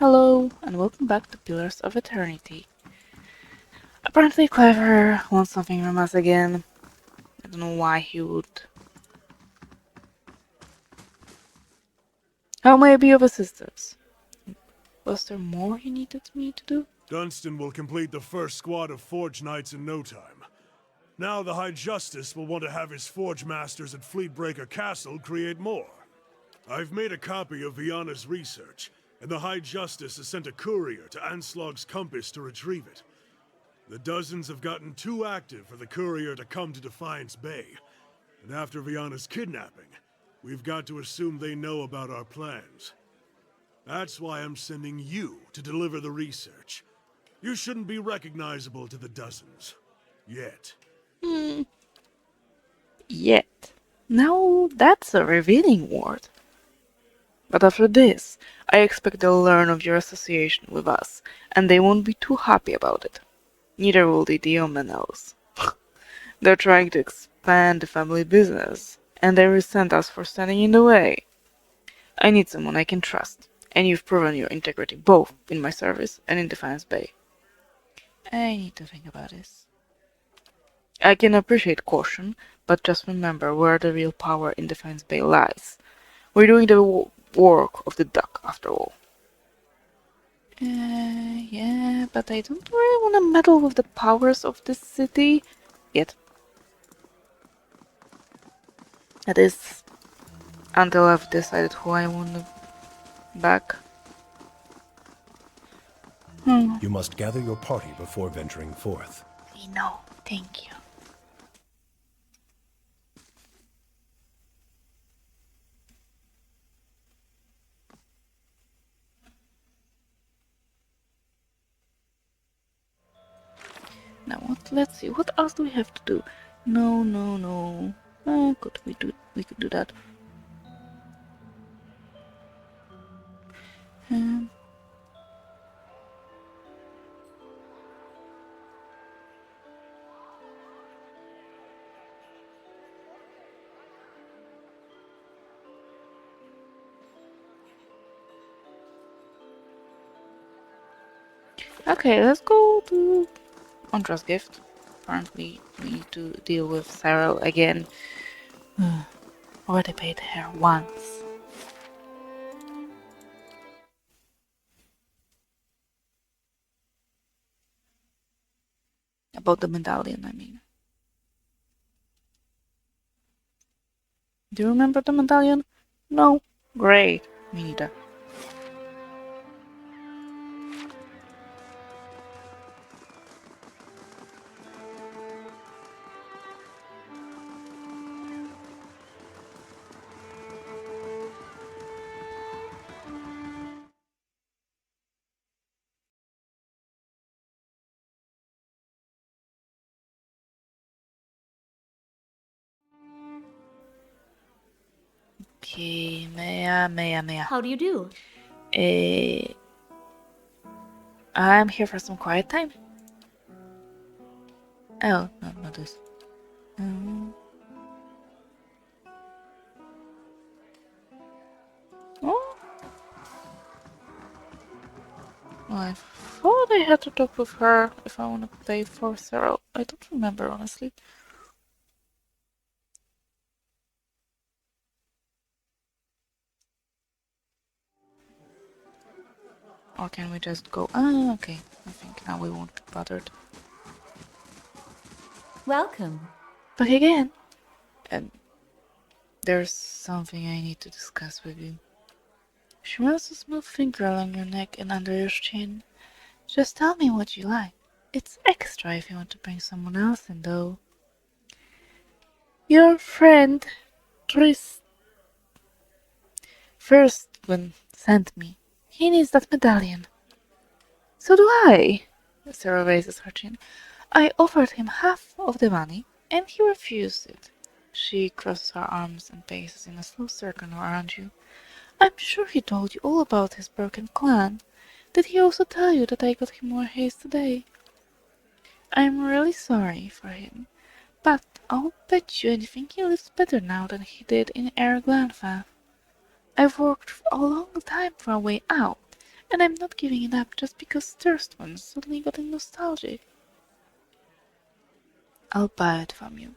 Hello, and welcome back to Pillars of Eternity. Apparently Clever wants something from us again. I don't know why he would. How may I be of assistance? Was there more you needed me to do? Dunstan will complete the first squad of Forge Knights in no time. Now the High Justice will want to have his Forge Masters at Fleetbreaker Castle create more. I've made a copy of Viana's research, and the High Justice has sent a courier to Anslog's Compass to retrieve it. The dozens have gotten too active for the courier to come to Defiance Bay, and after Viana's kidnapping, we've got to assume they know about our plans. That's why I'm sending you to deliver the research. You shouldn't be recognizable to the dozens. Yet. Yet. Now that's a revealing word. But after this, I expect they'll learn of your association with us, and they won't be too happy about it. Neither will the Diomenos. They're trying to expand the family business, and they resent us for standing in the way. I need someone I can trust, and you've proven your integrity both in my service and in Defiance Bay. I need to think about this. I can appreciate caution, but just remember where the real power in Defiance Bay lies. We're doing the work of the duck, after all. Yeah, but I don't really want to meddle with the powers of this city yet. That is, until I've decided who I want back. You must gather your party before venturing forth. We know, thank you. Now what? Let's see. What else do we have to do? No. We could do that. Um, okay, let's go to Ondra's gift. Apparently, we need to deal with Cyril again. Already paid her once. About the medallion, I mean. Do you remember the medallion? No? Great. Me neither. Okay, Maya. How do you do? I'm here for some quiet time. Oh, no, not this. Oh. Well, I thought I had to talk with her if I want to play for Cyril. I don't remember, honestly. Or can we just go? Ah, okay. I think now we won't be bothered. Welcome. Back again. And there's something I need to discuss with you. She wants a smooth finger along your neck and under your chin. Just tell me what you like. It's extra if you want to bring someone else in, though. Your friend, Tris, first one sent me. He needs that medallion. So do I. Sarah raises her chin. I offered him half of the money, and he refused it. She crosses her arms and paces in a slow circle around you. I'm sure he told you all about his broken clan. Did he also tell you that I got him more haste today? I'm really sorry for him, but I'll bet you anything he lives better now than he did in Air Glanfa. I've worked a long time for a way out, And I'm not giving it up just because thirst ones suddenly got nostalgic. I'll buy it from you.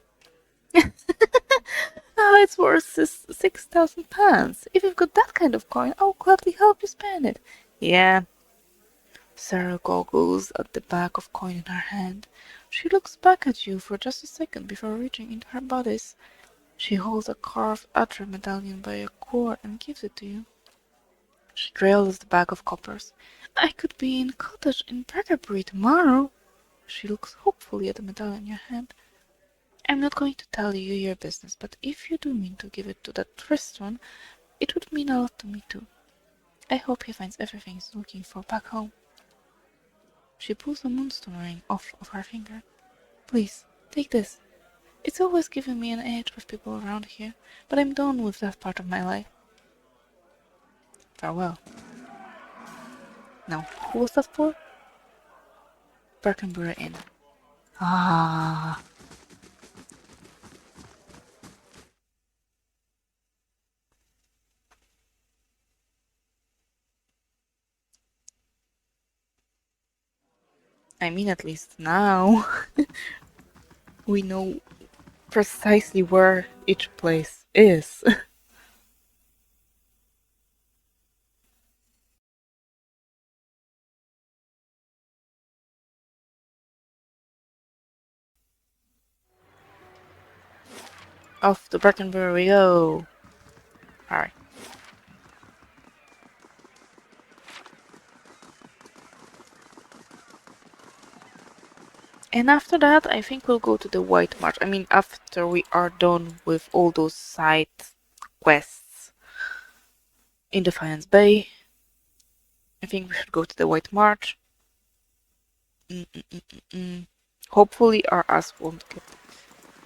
Oh, it's worth 6,000 pounds. If you've got that kind of coin, I'll gladly help you spend it. Yeah. Sarah goggles at the bag of coin in her hand. She looks back at you for just a second before reaching into her bodice. She holds a carved adder medallion by a cord and gives it to you. She trails the bag of coppers. I could be in cottage in Berkeley tomorrow. She looks hopefully at the medallion in your hand. I'm not going to tell you your business, but if you do mean to give it to that first one, it would mean a lot to me too. I hope he finds everything he's looking for back home. She pulls a moonstone ring off of her finger. Please, take this. It's always given me an edge with people around here, but I'm done with that part of my life. Farewell. Now, who was that for? Berkenbury Inn. Ah. I mean, at least now we know precisely where each place is. Off to Berkenbury we go. Alright. And after that, I think we'll go to the White March. I mean, after we are done with all those side quests in Defiance Bay, I think we should go to the White March. Hopefully our ass won't get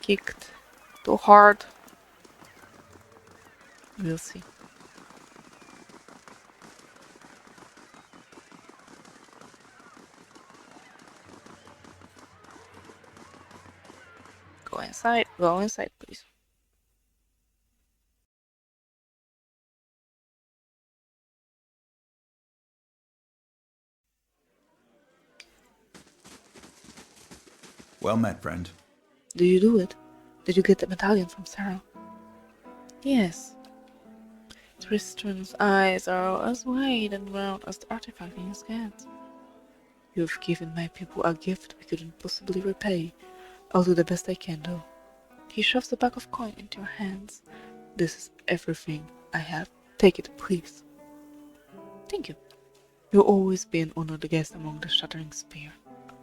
kicked too hard. We'll see. Go inside, please. Well met, friend. Did you do it? Did you get the medallion from Sarah? Yes. Tristan's eyes are as wide and round as the artifact in his hands. You've given my people a gift we couldn't possibly repay. I'll do the best I can, though. He shoves the bag of coin into your hands. This is everything I have. Take it, please. Thank you. You'll always be an honored guest among the Shattering Spear.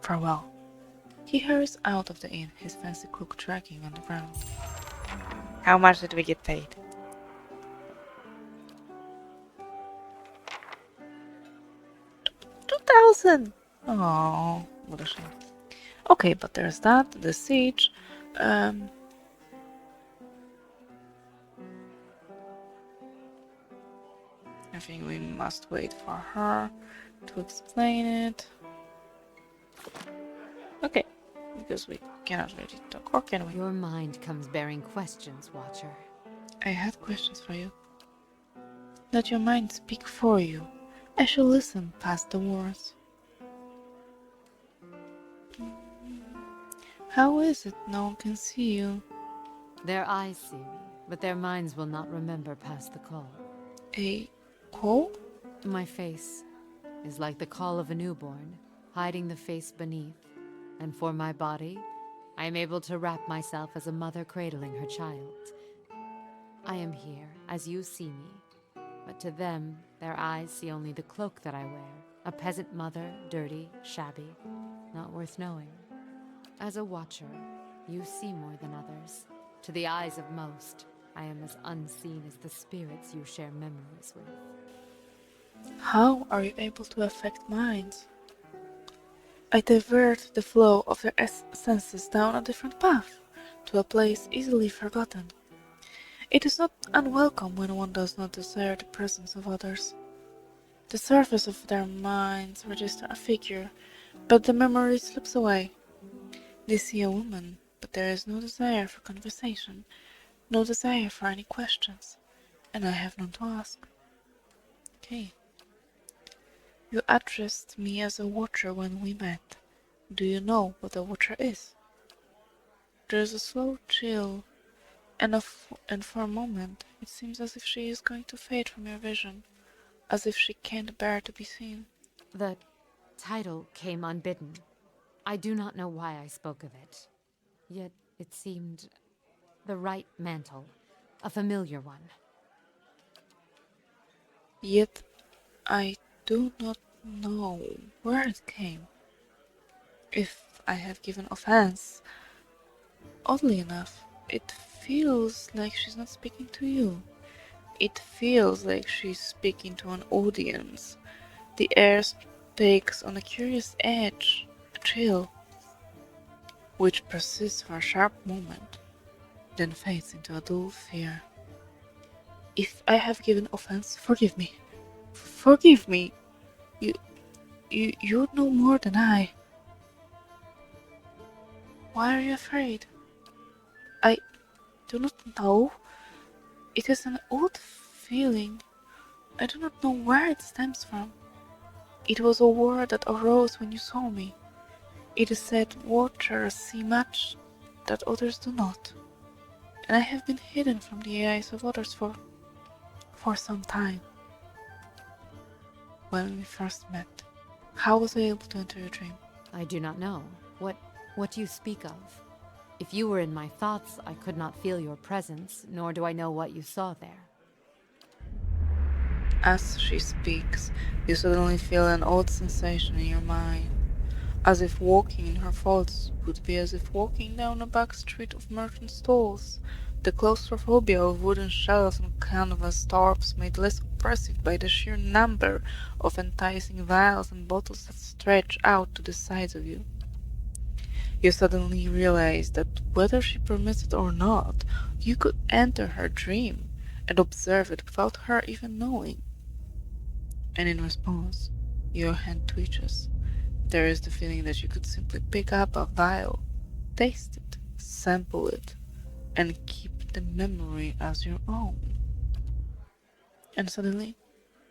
Farewell. He hurries out of the inn, his fancy cloak dragging on the ground. How much did we get paid? 2,000! Oh, what a shame. Okay, but there's that, the siege. I think we must wait for her to explain it. Okay, because we cannot really talk, or can we? Your mind comes bearing questions, Watcher. I had questions for you. Let your mind speak for you. I shall listen past the words. How is it no one can see you? Their eyes see me, but their minds will not remember past the call. A call? My face is like the call of a newborn, hiding the face beneath. And for my body, I am able to wrap myself as a mother cradling her child. I am here, as you see me, but to them, their eyes see only the cloak that I wear. A peasant mother, dirty, shabby, not worth knowing. As a watcher, you see more than others. To the eyes of most, I am as unseen as the spirits you share memories with. How are you able to affect minds? I divert the flow of their senses down a different path, to a place easily forgotten. It is not unwelcome when one does not desire the presence of others. The surface of their minds register a figure, but the memory slips away. They see a woman, but there is no desire for conversation, no desire for any questions, and I have none to ask. Okay. You addressed me as a watcher when we met. Do you know what a watcher is? There's a slow chill, and for a moment it seems as if she is going to fade from your vision, as if she can't bear to be seen. The title came unbidden. I do not know why I spoke of it. Yet it seemed the right mantle, a familiar one. Yet I do not know where it came. If I have given offense, oddly enough, it feels like she's not speaking to you. It feels like she's speaking to an audience. The air takes on a curious edge, a chill, which persists for a sharp moment, then fades into a dull fear. If I have given offense, forgive me. Forgive me. You, you know more than I. Why are you afraid? I do not know. It is an odd feeling. I do not know where it stems from. It was a word that arose when you saw me. It is said watchers see much that others do not, and I have been hidden from the eyes of others for some time. When we first met, how was I able to enter your dream? I do not know. What do you speak of? If you were in my thoughts, I could not feel your presence, nor do I know what you saw there. As she speaks, you suddenly feel an odd sensation in your mind, as if walking in her thoughts would be as if walking down a back street of merchant stalls, the claustrophobia of wooden shelves and canvas tarps made less oppressive by the sheer number of enticing vials and bottles that stretch out to the sides of you. You suddenly realize that whether she permits it or not, you could enter her dream and observe it without her even knowing. And in response, your hand twitches. There is the feeling that you could simply pick up a vial, taste it, sample it, and keep the memory as your own. And suddenly,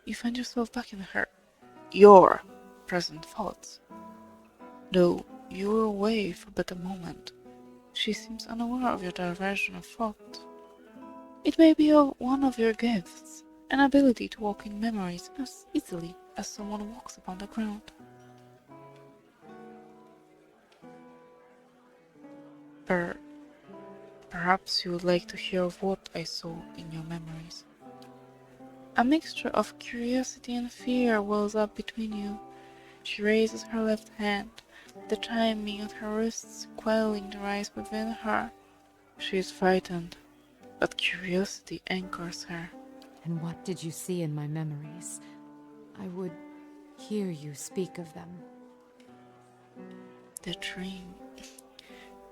you find yourself back in your present thoughts. Though you were away for but a moment, she seems unaware of your diversion of thought. It may be one of your gifts, an ability to walk in memories as easily as someone walks upon the ground. Per Perhaps you would like to hear of what I saw in your memories. A mixture of curiosity and fear wells up between you. She raises her left hand, the chiming of her wrists quelling the rise within her. She is frightened, but curiosity anchors her. And what did you see in my memories? I would hear you speak of them. The dream,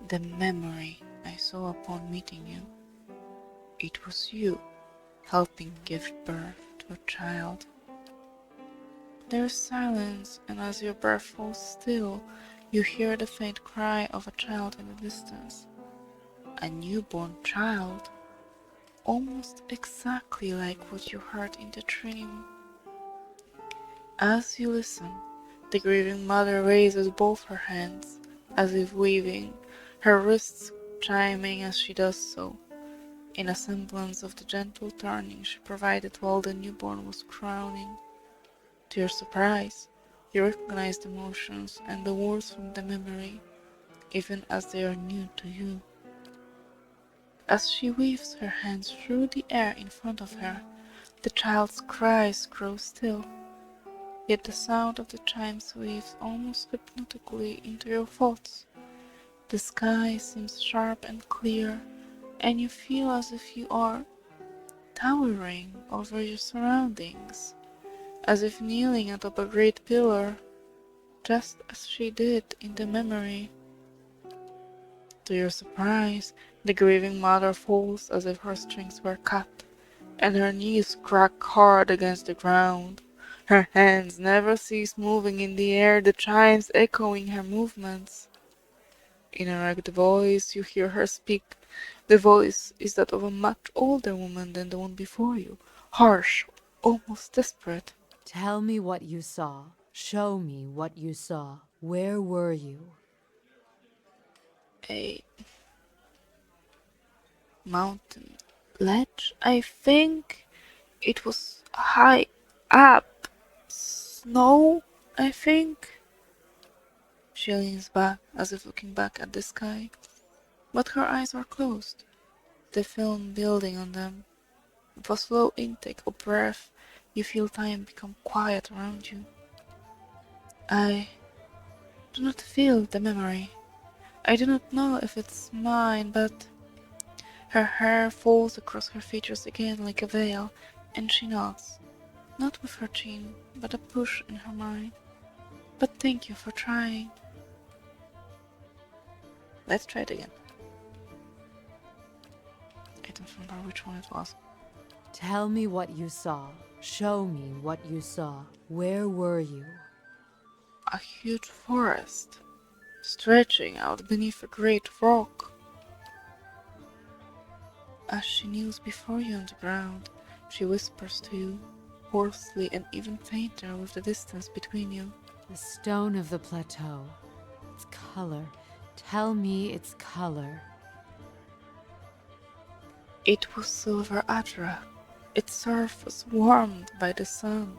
the memory I saw upon meeting you. It was you helping give birth to a child. There is silence, and as your breath falls still, you hear the faint cry of a child in the distance. A newborn child, almost exactly like what you heard in the dream. As you listen, the grieving mother raises both her hands, as if weaving, her wrists chiming as she does so, in a semblance of the gentle turning she provided while the newborn was crowning. To your surprise, you recognize the motions and the words from the memory, even as they are new to you. As she weaves her hands through the air in front of her, the child's cries grow still, yet the sound of the chimes weaves almost hypnotically into your thoughts. The sky seems sharp and clear, and you feel as if you are towering over your surroundings, as if kneeling atop a great pillar, just as she did in the memory. To your surprise, the grieving mother falls as if her strings were cut, and her knees crack hard against the ground. Her hands never cease moving in the air, the chimes echoing her movements. In a ragged voice you hear her speak. The voice is that of a much older woman than the one before you, harsh, almost desperate. Tell me what you saw. Show me what you saw. Where were you? A mountain ledge, I think. It was high up. Snow, I think. She leans back, as if looking back at the sky, but her eyes are closed, the film building on them. With a slow intake of breath, you feel time become quiet around you. I do not feel the memory. I do not know if it's mine, but her hair falls across her features again like a veil, and she nods, not with her chin, but a push in her mind. But thank you for trying. Let's try it again. I don't remember which one it was. Tell me what you saw. Show me what you saw. Where were you? A huge forest, stretching out beneath a great rock. As she kneels before you on the ground, she whispers to you, hoarsely and even fainter with the distance between you. The stone of the plateau. Its color. Tell me its color. It was silver Adra, its surface warmed by the sun.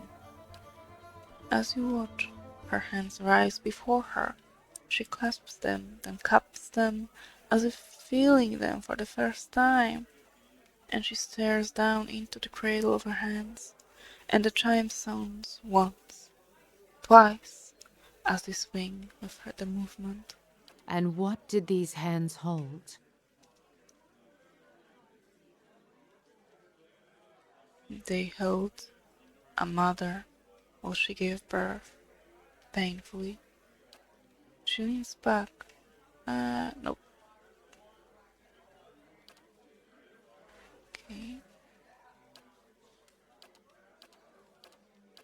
As you watch, her hands rise before her. She clasps them, then cups them, as if feeling them for the first time. And she stares down into the cradle of her hands, and the chime sounds once, twice, as they swing with her the movement. And what did these hands hold? They held a mother while she gave birth, painfully. She leans back. Nope. Okay.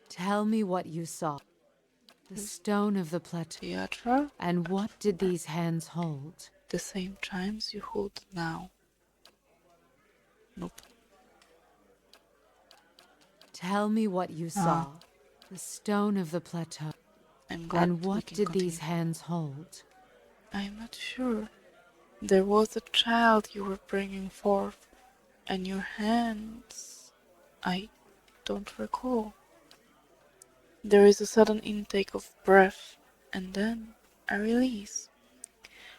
Tell me what you saw. The stone of the plateau. Theatre, And what did these hands hold? the same chimes you hold now. Nope. Tell me what you saw. The stone of the plateau. I'm glad And we what can did continue. these hands hold? I'm not sure. There was a child you were bringing forth, and your hands. I don't recall. There is a sudden intake of breath, and then a release.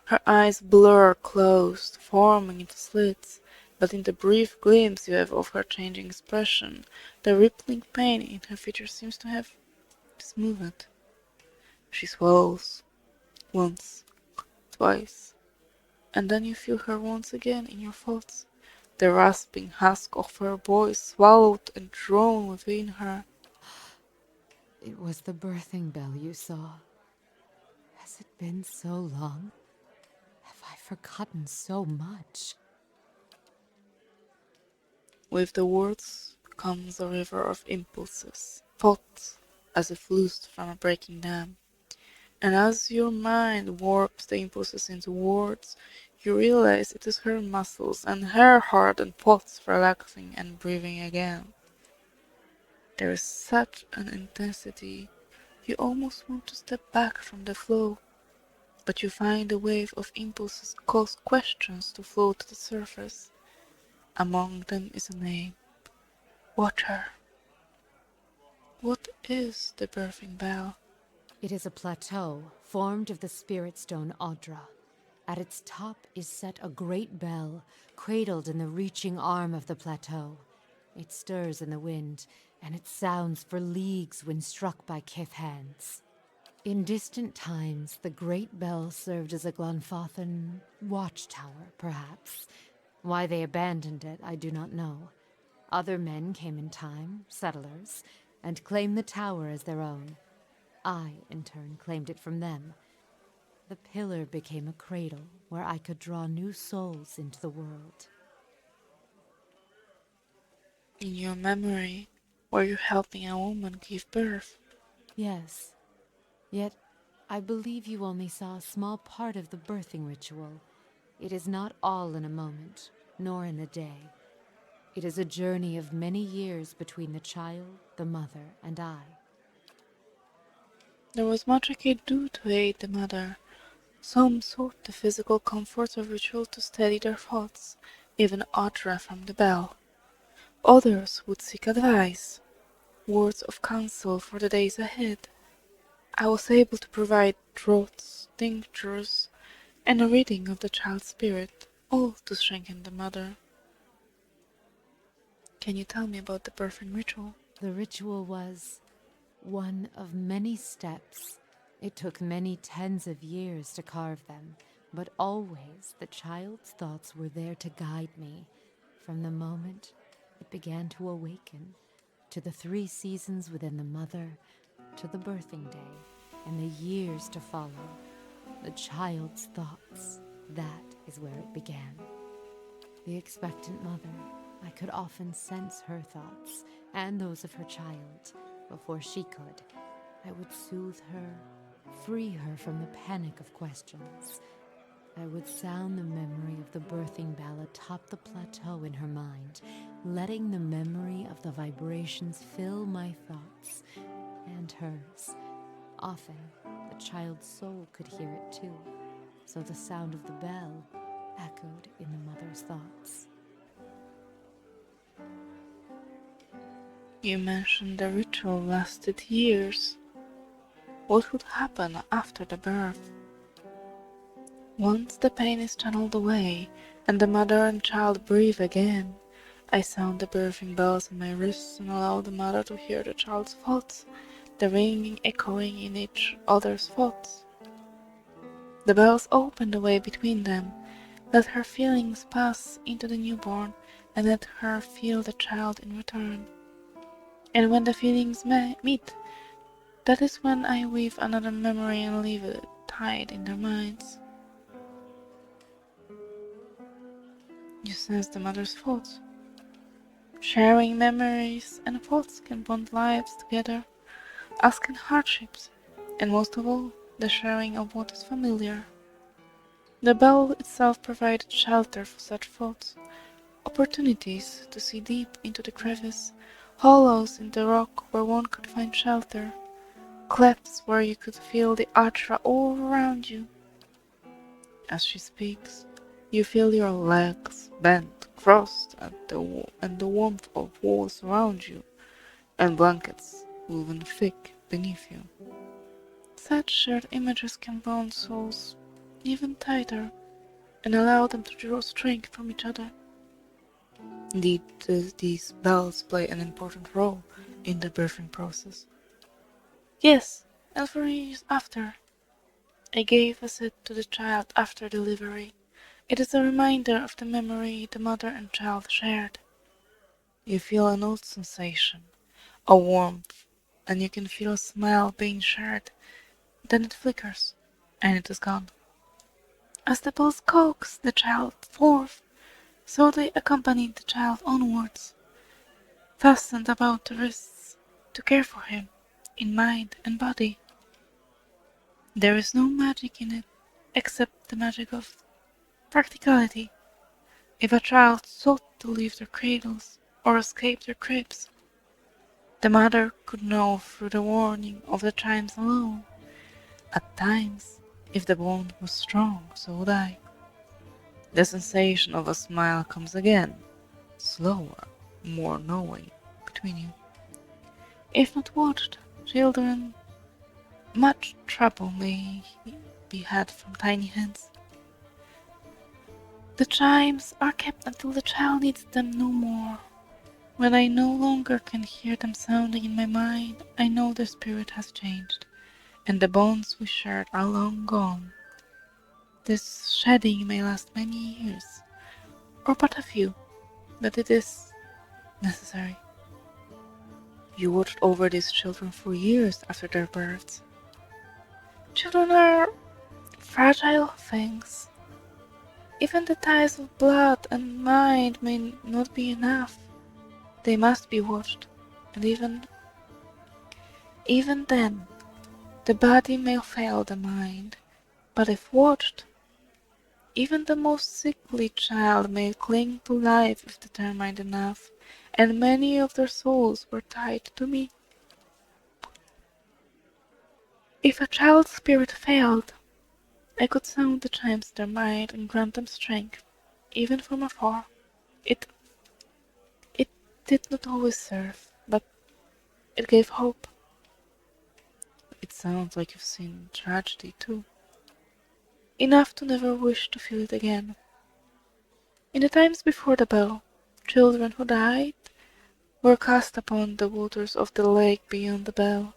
Her eyes blur closed, forming into slits, but in the brief glimpse you have of her changing expression, the rippling pain in her features seems to have smoothed. She swallows, once, twice, and then you feel her once again in your thoughts, the rasping husk of her voice swallowed and drawn within her. It was the birthing bell you saw. Has it been so long? Have I forgotten so much? With the words comes a river of impulses, thoughts, as if loosed from a breaking dam. And as your mind warps the impulses into words, you realize it is her muscles and her heart and thoughts relaxing and breathing again. There is such an intensity, you almost want to step back from the flow, but you find a wave of impulses cause questions to float to the surface. Among them is a name. Water. What is the birthing bell? It is a plateau formed of the spirit stone Audra. At its top is set a great bell, cradled in the reaching arm of the plateau. It stirs in the wind, and it sounds for leagues when struck by kith hands. In distant times, the great bell served as a Glanfathan watchtower, perhaps. Why they abandoned it, I do not know. Other men came in time, settlers, and claimed the tower as their own. I, in turn, claimed it from them. The pillar became a cradle where I could draw new souls into the world. In your memory, were you helping a woman give birth? Yes. Yet, I believe you only saw a small part of the birthing ritual. It is not all in a moment, nor in a day. It is a journey of many years between the child, the mother, and I. There was much I could do to aid the mother. Some sought the physical comforts of ritual to steady their thoughts, even uttered from the bell. Others would seek advice, words of counsel for the days ahead. I was able to provide draughts, tinctures, and a reading of the child's spirit, all to strengthen the mother. Can you tell me about the birthing ritual? The ritual was one of many steps. It took many tens of years to carve them, but always the child's thoughts were there to guide me from the moment it began to awaken, to the 3 seasons within the mother, to the birthing day, and the years to follow. The child's thoughts, that is where it began. The expectant mother, I could often sense her thoughts and those of her child before she could. I would soothe her, free her from the panic of questions. I would sound the memory of the birthing bell atop the plateau in her mind, letting the memory of the vibrations fill my thoughts and hers. Often, the child's soul could hear it too, so the sound of the bell echoed in the mother's thoughts. You mentioned the ritual lasted years. What would happen after the birth? Once the pain is channeled away, and the mother and child breathe again, I sound the birthing bells on my wrists and allow the mother to hear the child's thoughts, the ringing echoing in each other's thoughts. The bells open the way between them, let her feelings pass into the newborn, and let her feel the child in return. And when the feelings meet, that is when I weave another memory and leave it tied in their minds. You sense the mother's thoughts. Sharing memories and thoughts can bond lives together, asking hardships, and most of all, the sharing of what is familiar. The bell itself provided shelter for such thoughts, opportunities to see deep into the crevice, hollows in the rock where one could find shelter, clefts where you could feel the Atra all around you. As she speaks, you feel your legs bent, crossed, and the warmth of walls around you, and blankets woven thick beneath you. Such shared images can bond souls even tighter and allow them to draw strength from each other. Indeed, these bells play an important role in the birthing process. Yes, and for years after, I gave a set to the child after delivery. It is a reminder of the memory the mother and child shared. You feel an old sensation, a warmth, and you can feel a smile being shared. Then it flickers, and it is gone. As the bells coax the child forth, so they accompanied the child onwards, fastened about the wrists, to care for him, in mind and body. There is no magic in it, except the magic of practicality. If a child sought to leave their cradles or escape their cribs, the mother could know through the warning of the chimes alone. At times, if the bond was strong, so would I. The sensation of a smile comes again, slower, more knowing, between you. If not watched, children, much trouble may be had from tiny hands. The chimes are kept until the child needs them no more. When I no longer can hear them sounding in my mind, I know their spirit has changed, and the bonds we shared are long gone. This shedding may last many years, or but a few, but it is necessary. You watched over these children for years after their births. Children are fragile things. Even the ties of blood and mind may not be enough. They must be watched, and even then, the body may fail the mind, but if watched, even the most sickly child may cling to life if determined enough, and many of their souls were tied to me. If a child's spirit failed, I could sound the chimes in their mind and grant them strength, even from afar. It it did not always serve, but it gave hope. It sounds like you've seen tragedy too. Enough to never wish to feel it again. In the times before the bell, children who died were cast upon the waters of the lake beyond the bell,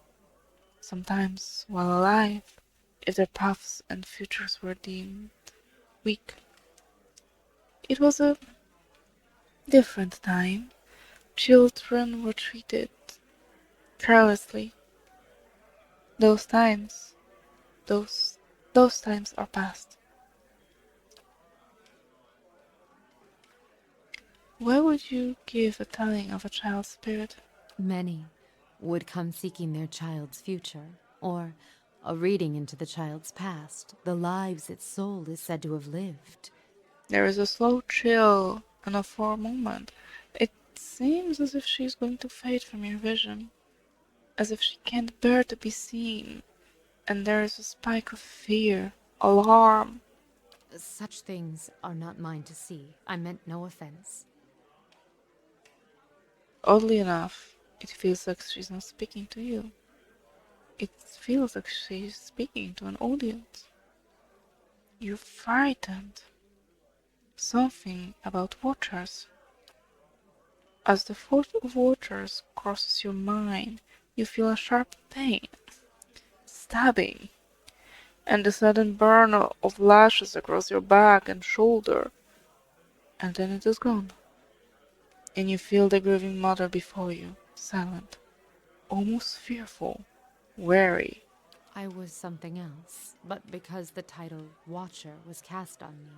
sometimes while alive, if their paths and futures were deemed weak. It was a different time. Children were treated carelessly. Those times, those those times are past. Why would you give a telling of a child's spirit? Many would come seeking their child's future, or a reading into the child's past, the lives its soul is said to have lived. There is a slow chill, and for a moment, it seems as if she is going to fade from your vision, as if she can't bear to be seen, and there is a spike of fear, alarm. Such things are not mine to see. I meant no offense. Oddly enough, it feels like she's not speaking to you. It feels like she's speaking to an audience. You're frightened. Something about watchers. As the thought of watchers crosses your mind, you feel a sharp pain, stabbing, and a sudden burn of lashes across your back and shoulder, and then it is gone. And you feel the grieving mother before you, silent, almost fearful, wary. I was something else, but because the title Watcher was cast on me,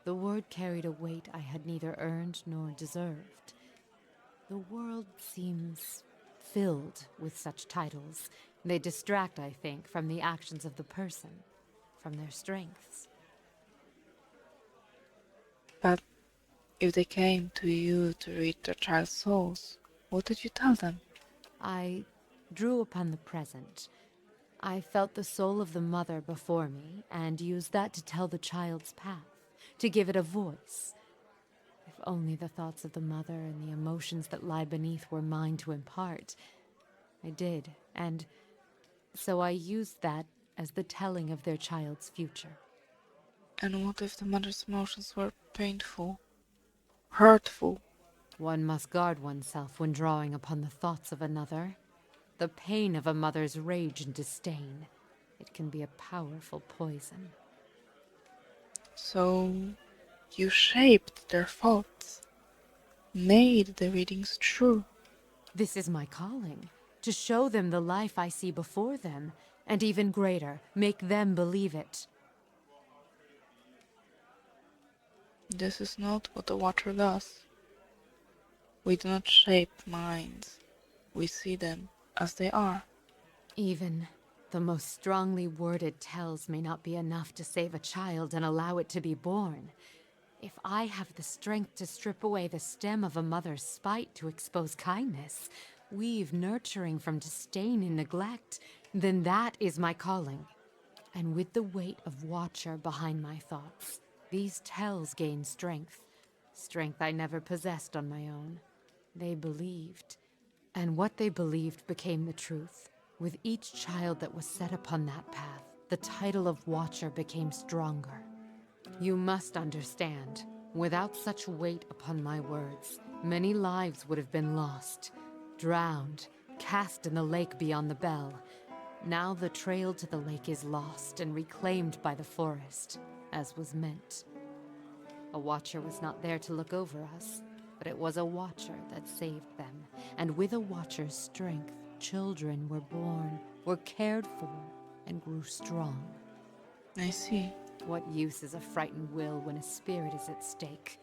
the word carried a weight I had neither earned nor deserved. The world seems filled with such titles. They distract, I think, from the actions of the person, from their strengths. But if they came to you to read their child's souls, what did you tell them? I drew upon the present. I felt the soul of the mother before me and used that to tell the child's path, to give it a voice. If only the thoughts of the mother and the emotions that lie beneath were mine to impart. I did, and so I used that as the telling of their child's future. And what if the mother's emotions were painful, hurtful? One must guard oneself when drawing upon the thoughts of another. The pain of a mother's rage and disdain. It can be a powerful poison. So you shaped their thoughts, made the readings true. This is my calling, to show them the life I see before them, and even greater, make them believe it. This is not what the Watcher does. We do not shape minds, we see them as they are. Even the most strongly worded tells may not be enough to save a child and allow it to be born. If I have the strength to strip away the stem of a mother's spite to expose kindness, weave nurturing from disdain and neglect, then that is my calling. And with the weight of Watcher behind my thoughts, these tells gain strength. Strength I never possessed on my own. They believed. And what they believed became the truth. With each child that was set upon that path, the title of Watcher became stronger. You must understand, without such weight upon my words, many lives would have been lost, drowned, cast in the lake beyond the bell. Now the trail to the lake is lost and reclaimed by the forest, as was meant. A Watcher was not there to look over us, but it was a Watcher that saved them. And with a Watcher's strength, children were born, were cared for, and grew strong. I see. What use is a frightened will when a spirit is at stake?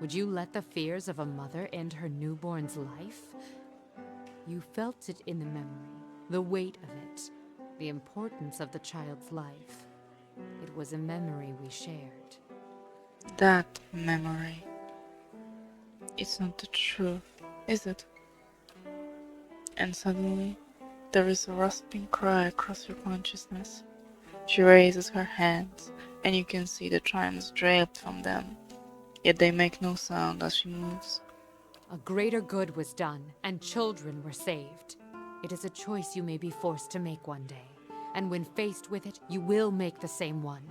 Would you let the fears of a mother end her newborn's life? You felt it in the memory, the weight of it, the importance of the child's life. It was a memory we shared. That memory. It's not the truth, is it? And suddenly, There is a rasping cry across your consciousness. She raises her hands, and you can see the chimes draped from them, yet they make no sound as she moves. A greater good was done, and children were saved. It is a choice you may be forced to make one day, and when faced with it, you will make the same one.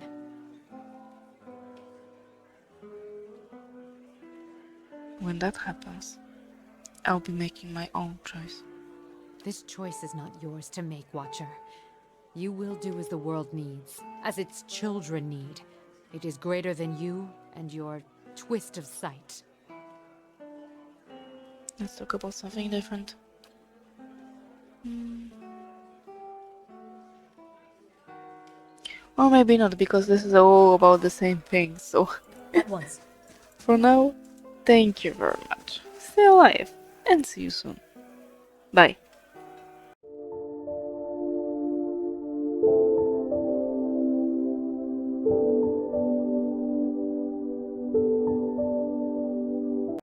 When that happens, I'll be making my own choice. This choice is not yours to make, Watcher. You will do as the world needs, as its children need. It is greater than you and your twist of sight. Let's talk about something different. Or maybe not, because this is all about the same thing, so At once. for now, thank you very much. Stay alive, and see you soon. Bye.